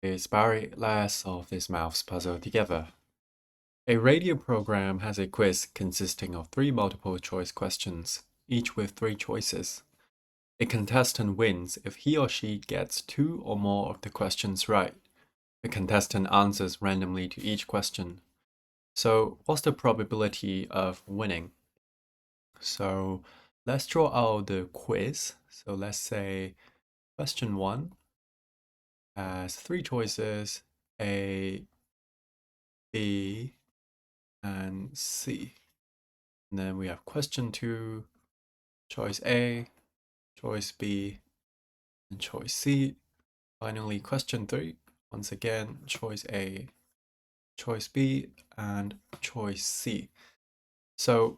It's Barry. Let's solve this maths puzzle together. A radio program has a quiz consisting of 3 multiple choice questions, each with 3 choices. A contestant wins if he or she gets 2 or more of the questions right. The contestant answers randomly to each question. So, what's the probability of winning? So, let's draw out the quiz. So, let's say question 1 has 3 choices: A, B, and C. And then we have question 2, choice A, choice B, and choice C. Finally, question 3, once again, choice A, choice B, and choice C. So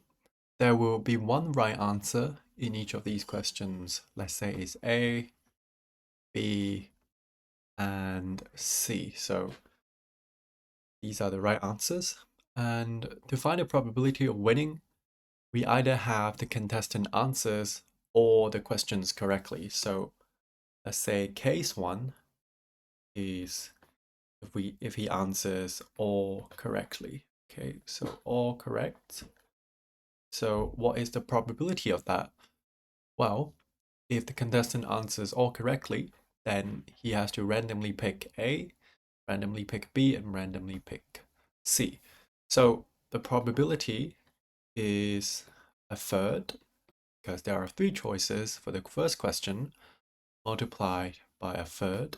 there will be one right answer in each of these questions. Let's say it's A, B, and C. So these are the right answers. And to find the probability of winning, we either have the contestant answers or the questions correctly. So let's say case 1 is if he answers all correctly. Okay, so all correct. So what is the probability of that? Well, if the contestant answers all correctly, then he has to randomly pick A, randomly pick B, and randomly pick C. So the probability is a third, because there are 3 choices for the first question, multiplied by a third,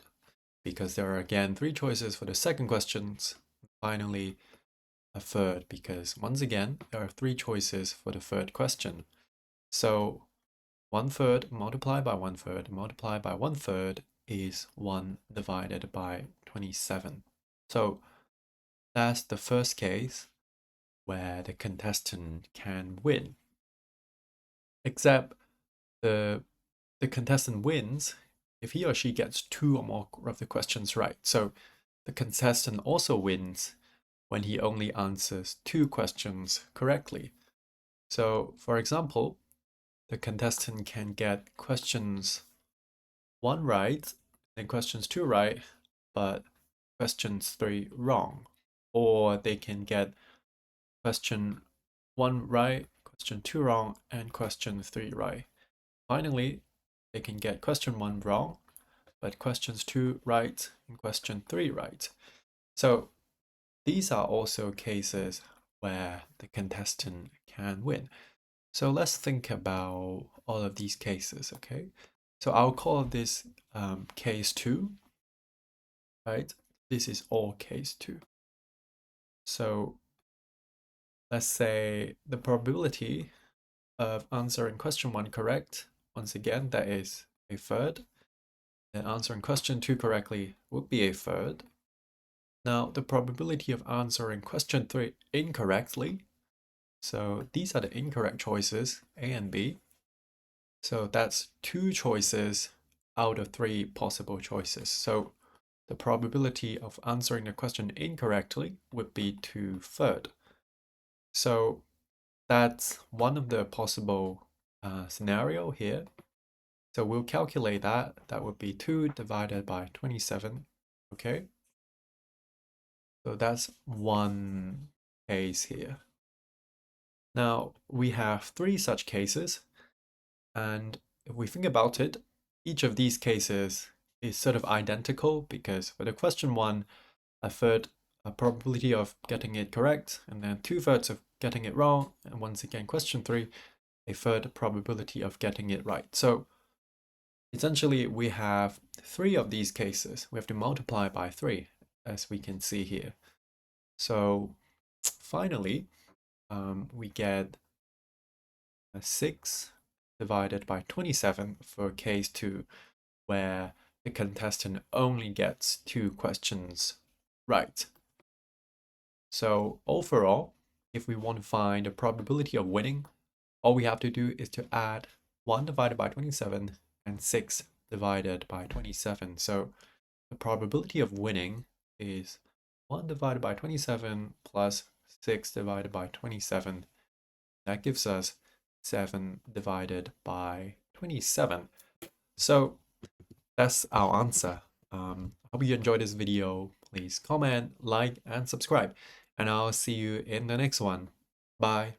because there are again 3 choices for the second questions. Finally, a third, because once again, there are 3 choices for the third question. So 1/3 multiplied by 1/3 multiplied by 1/3 is 1 divided by 27. So that's the first case where the contestant can win. Except the contestant wins if he or she gets 2 or more of the questions right. So the contestant also wins when he only answers 2 questions correctly. So, for example, the contestant can get questions 1 right and questions 2 right, but questions 3 wrong. Or they can get question 1 right, question 2 wrong, and question 3 right. Finally, they can get question 1 wrong, but questions 2 right and question 3 right. So these are also cases where the contestant can win. So let's think about all of these cases, okay? So I'll call this case 2, right? This is all case 2. So let's say the probability of answering question 1 correct, once again, that is a third. Then answering question 2 correctly would be a third. Now, the probability of answering question 3 incorrectly, so these are the incorrect choices, A and B. So that's 2 choices out of 3 possible choices. So the probability of answering the question incorrectly would be 2/3. So that's one of the possible scenario here. So we'll calculate that. That would be 2 divided by 27. Okay. So that's one case here. Now we have 3 such cases. And if we think about it, each of these cases is sort of identical because for the question 1, a third a probability of getting it correct, and then 2/3 of getting it wrong, and once again question 3, a third probability of getting it right. So essentially we have 3 of these cases. We have to multiply by 3, as we can see here. So finally, we get a 6 divided by 27 for case 2, where the contestant only gets 2 questions right. So overall, if we want to find the probability of winning, all we have to do is to add 1 divided by 27 and 6 divided by 27. So the probability of winning is 1 divided by 27 plus 6 divided by 27. That gives us 7 divided by 27. So that's our answer. Hope you enjoyed this video. Please comment, like, and subscribe. And I'll see you in the next one. Bye.